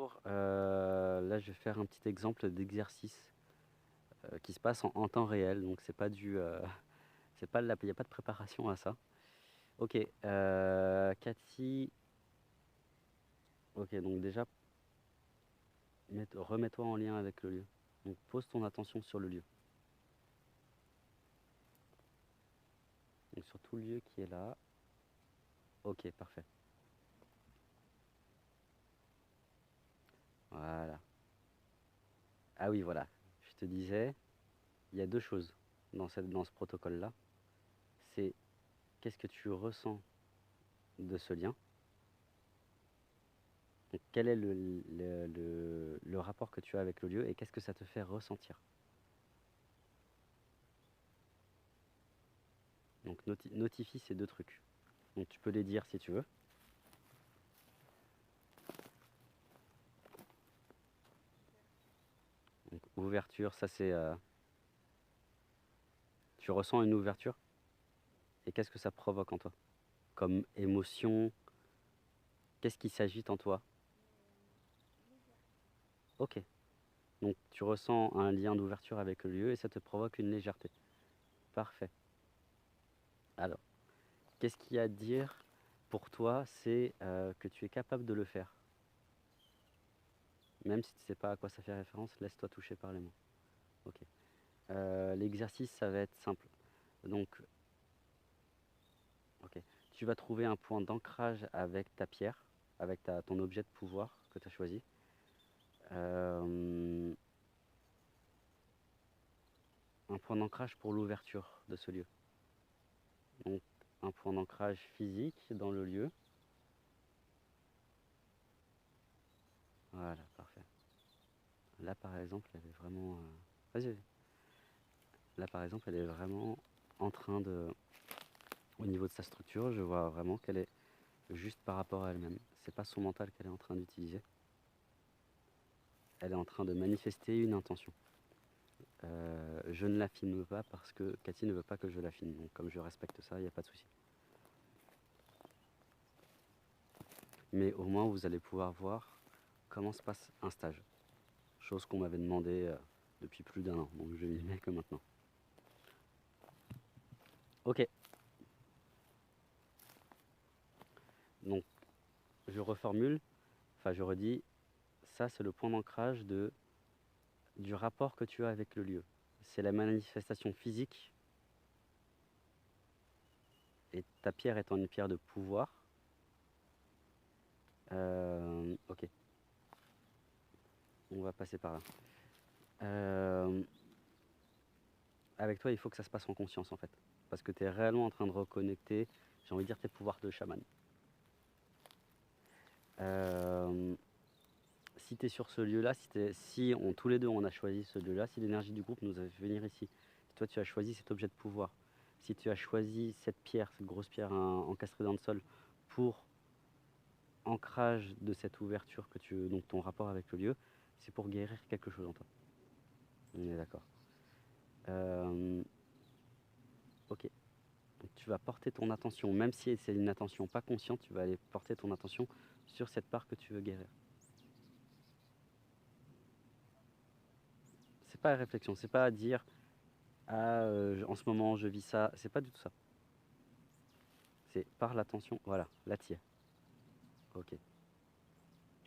bonjour. Là, je vais faire un petit exemple d'exercice qui se passe en temps réel. Donc, c'est pas du, c'est pas il n'y a pas de préparation à ça. Ok, Cathy. Ok, donc déjà, remets-toi en lien avec le lieu. Donc, pose ton attention sur le lieu. Donc, sur tout le lieu qui est là. Ok, parfait. Voilà. Ah oui, voilà. Je te disais, il y a deux choses dans ce protocole-là. C'est qu'est-ce que tu ressens de ce lien. Donc, quel est le rapport que tu as avec le lieu et qu'est-ce que ça te fait ressentir? Donc notifie ces deux trucs. Donc tu peux les dire si tu veux. Donc, ouverture, ça c'est... tu ressens une ouverture et qu'est-ce que ça provoque en toi? Comme émotion, qu'est-ce qui s'agite en toi? Ok. Donc tu ressens un lien d'ouverture avec le lieu et ça te provoque une légèreté. Parfait. Alors, qu'est-ce qu'il y a à dire pour toi? C'est que tu es capable de le faire. Même si tu ne sais pas à quoi ça fait référence, laisse-toi toucher par les mots. Ok. L'exercice, ça va être simple. Donc, ok. Tu vas trouver un point d'ancrage avec ta pierre, avec ton objet de pouvoir que tu as choisi. Un point d'ancrage pour l'ouverture de ce lieu. Donc, un point d'ancrage physique dans le lieu. Voilà, parfait. Là, par exemple, elle est vraiment... Vas-y. Là, par exemple, elle est vraiment en train de... Au niveau de sa structure, je vois vraiment qu'elle est juste par rapport à elle-même. C'est pas son mental qu'elle est en train d'utiliser. Elle est en train de manifester une intention. Je ne la filme pas parce que Cathy ne veut pas que je la filme. Donc comme je respecte ça, il n'y a pas de souci. Mais au moins vous allez pouvoir voir comment se passe un stage. Chose qu'on m'avait demandé depuis plus d'1 an. Donc je n'y mets que maintenant. Ok. Donc je reformule. Enfin je redis. Ça c'est le point d'ancrage du rapport que tu as avec le lieu. C'est la manifestation physique. Et ta pierre étant une pierre de pouvoir. Ok. On va passer par là. Avec toi, il faut que ça se passe en conscience en fait. Parce que tu es réellement en train de reconnecter, j'ai envie de dire, tes pouvoirs de chaman. Si tu es sur ce lieu-là, si tous les deux on a choisi ce lieu-là, si l'énergie du groupe nous a fait venir ici, si toi tu as choisi cet objet de pouvoir, si tu as choisi cette pierre, cette grosse pierre encastrée dans le sol pour ancrage de cette ouverture donc ton rapport avec le lieu, c'est pour guérir quelque chose en toi. On est d'accord. Ok. Donc tu vas porter ton attention, même si c'est une attention pas consciente, tu vas aller porter ton attention sur cette part que tu veux guérir. C'est pas la réflexion, c'est pas à dire ah en ce moment je vis ça, c'est pas du tout ça. C'est par l'attention, voilà, là t'y es. Ok.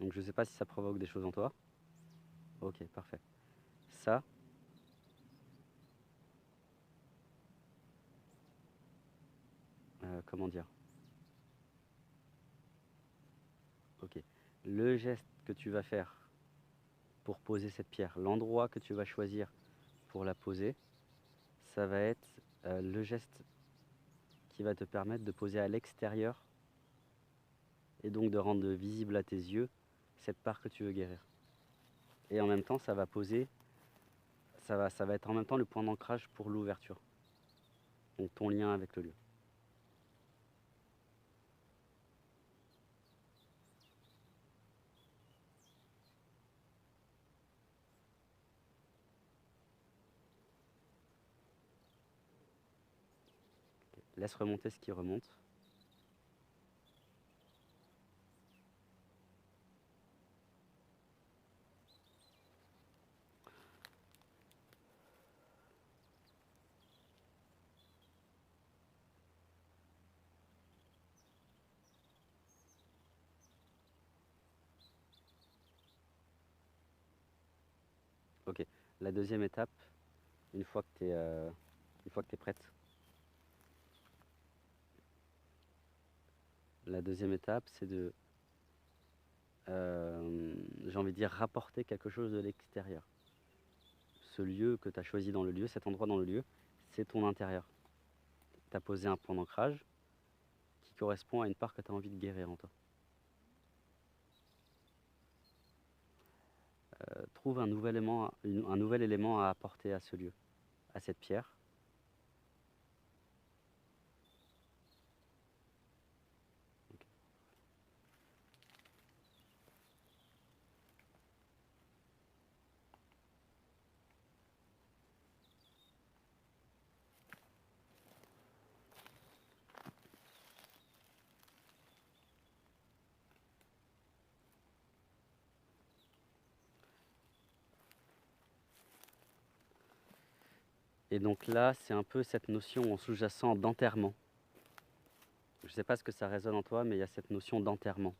Donc je sais pas si ça provoque des choses en toi. Ok, parfait. Ça, comment dire? Ok. Le geste que tu vas faire pour poser cette pierre, l'endroit que tu vas choisir pour la poser, ça va être le geste qui va te permettre de poser à l'extérieur et donc de rendre visible à tes yeux cette part que tu veux guérir. Et en même temps, ça va être en même temps le point d'ancrage pour l'ouverture, donc ton lien avec le lieu. Okay. Laisse remonter ce qui remonte. Ok. La deuxième étape, une fois que tu es prête, la deuxième étape, c'est de, j'ai envie de dire, rapporter quelque chose de l'extérieur. Ce lieu que tu as choisi dans le lieu, cet endroit dans le lieu, c'est ton intérieur. Tu as posé un point d'ancrage qui correspond à une part que tu as envie de guérir en toi. Trouve un nouvel élément à apporter à ce lieu, à cette pierre. Ok. Et donc là, c'est un peu cette notion en sous-jacent d'enterrement. Je ne sais pas ce que ça résonne en toi, mais il y a cette notion d'enterrement.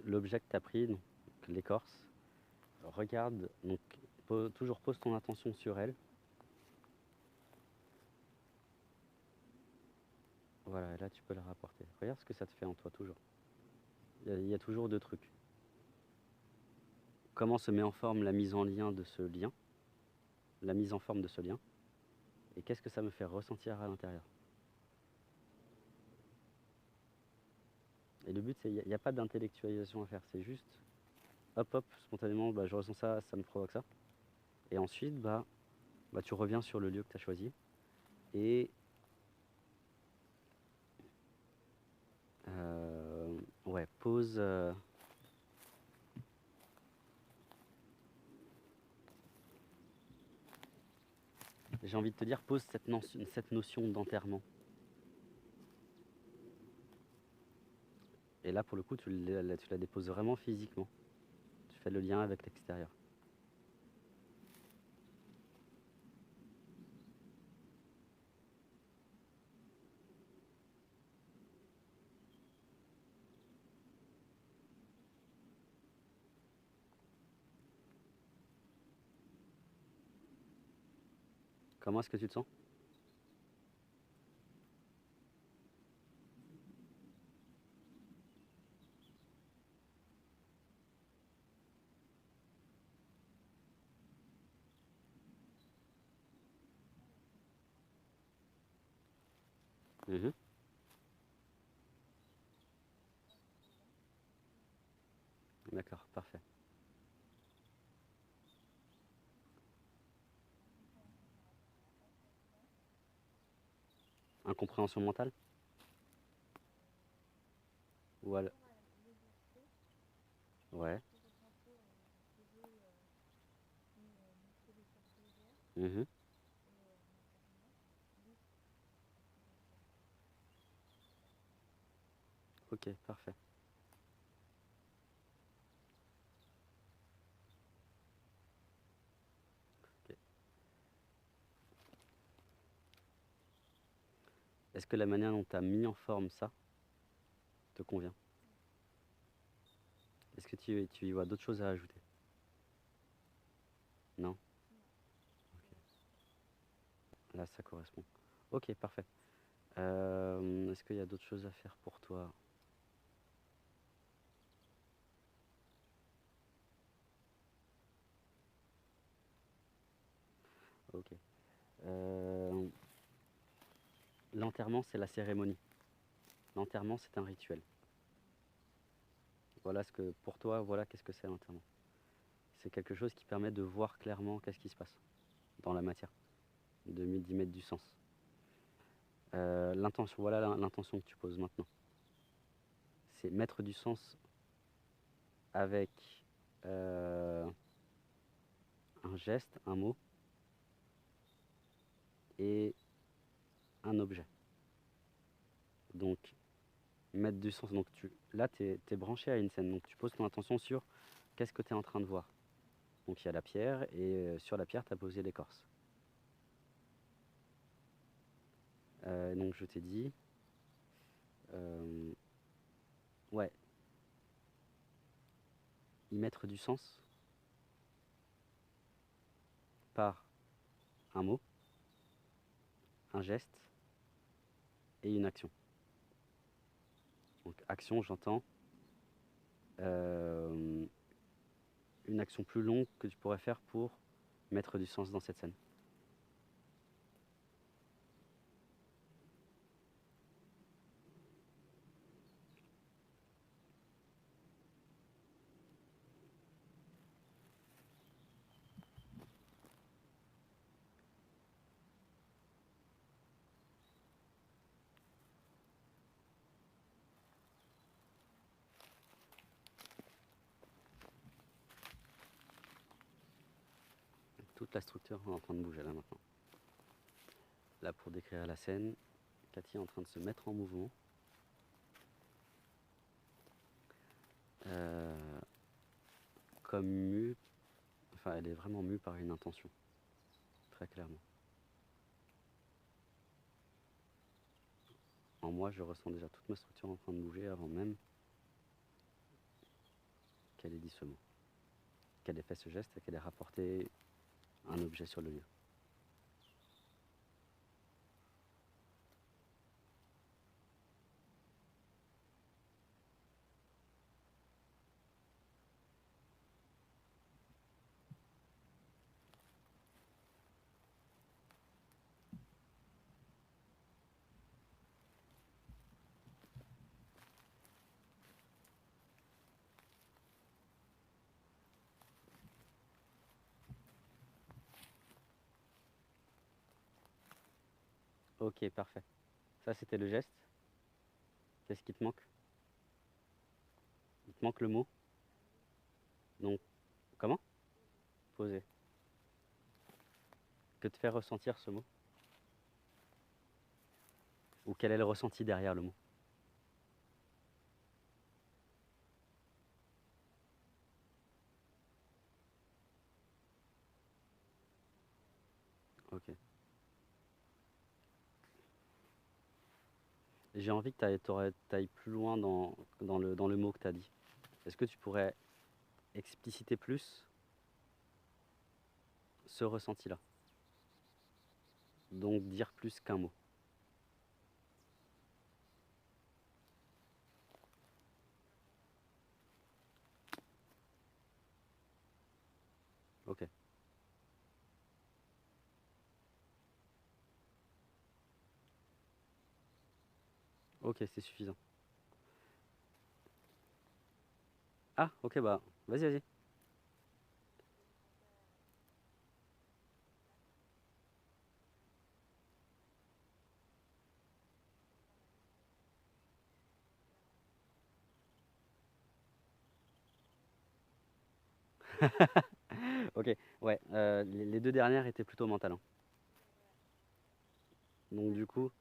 L'objet que tu as pris, donc l'écorce, regarde, donc toujours pose ton attention sur elle. Voilà, et là tu peux la rapporter. Regarde ce que ça te fait en toi, toujours. Il y a toujours deux trucs. Comment se met en forme la mise en lien de ce lien, la mise en forme de ce lien, et qu'est-ce que ça me fait ressentir à l'intérieur. Et le but, c'est il n'y a pas d'intellectualisation à faire, c'est juste, hop, hop, spontanément, bah, je ressens ça, ça me provoque ça. Et ensuite, tu reviens sur le lieu que tu as choisi, et ouais, pose... j'ai envie de te dire, pose cette notion d'enterrement. Et là, pour le coup, tu la déposes vraiment physiquement. Tu fais le lien avec l'extérieur. Comment est-ce que tu te sens? Mhm. D'accord, parfait. Incompréhension mentale? Ou alors... Ouais. Mhm. Ok, parfait. Ok. Est-ce que la manière dont tu as mis en forme ça te convient? Est-ce que tu y vois d'autres choses à ajouter? Non? Là, ça correspond. Ok, parfait. Est-ce qu'il y a d'autres choses à faire pour toi? Ok. Euh, L'enterrement, c'est la cérémonie. L'enterrement, c'est un rituel. Voilà ce que, pour toi, voilà qu'est-ce que c'est l'enterrement. C'est quelque chose qui permet de voir clairement qu'est-ce qui se passe dans la matière, d'y mettre du sens. L'intention, voilà l'intention que tu poses maintenant. C'est mettre du sens avec un geste, un mot et un objet. Donc, mettre du sens. Donc, là, tu es branché à une scène. Donc, tu poses ton attention sur qu'est-ce que tu es en train de voir. Donc, il y a la pierre et sur la pierre, tu as posé l'écorce. Donc, je t'ai dit, ouais, y mettre du sens par un mot, un geste et une action. Donc, action, j'entends une action plus longue que tu pourrais faire pour mettre du sens dans cette scène. Toute la structure est en train de bouger là maintenant. Là, pour décrire la scène, Cathy est en train de se mettre en mouvement. Comme mue, enfin elle est vraiment mue par une intention, très clairement. En moi, je ressens déjà toute ma structure en train de bouger avant même qu'elle ait dit ce mot, qu'elle ait fait ce geste et qu'elle ait rapporté un objet sur le lieu. Ok, parfait. Ça, c'était le geste. Qu'est-ce qui te manque? Il te manque le mot. Donc, comment? Poser. Que te fait ressentir ce mot? Ou quel est le ressenti derrière le mot? Ok. J'ai envie que tu ailles plus loin dans le mot que tu as dit. Est-ce que tu pourrais expliciter plus ce ressenti-là? Donc dire plus qu'un mot. Ok. Ok, c'est suffisant. Ah, ok, bah, vas-y, vas-y. Ok, ouais, les deux dernières étaient plutôt mentales, hein. Donc du coup,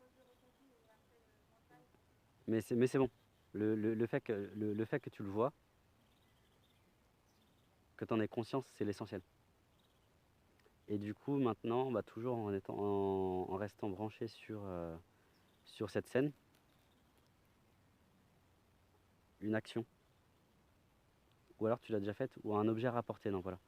mais c'est bon. Le fait que tu le vois, que tu en aies conscience, c'est l'essentiel. Et du coup, maintenant, bah, toujours en restant branché sur cette scène, une action. Ou alors tu l'as déjà faite, ou un objet à rapporter, non, voilà.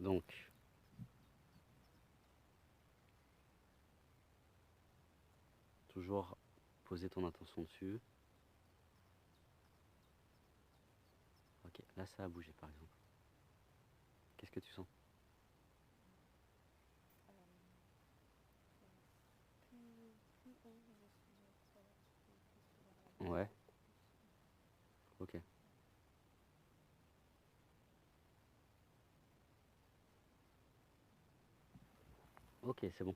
Donc, toujours poser ton intention dessus. Ok, là ça a bougé par exemple. Qu'est-ce que tu sens? Plus haut, je suis ça va plus vers la base. Ouais, ok. Ok, c'est bon.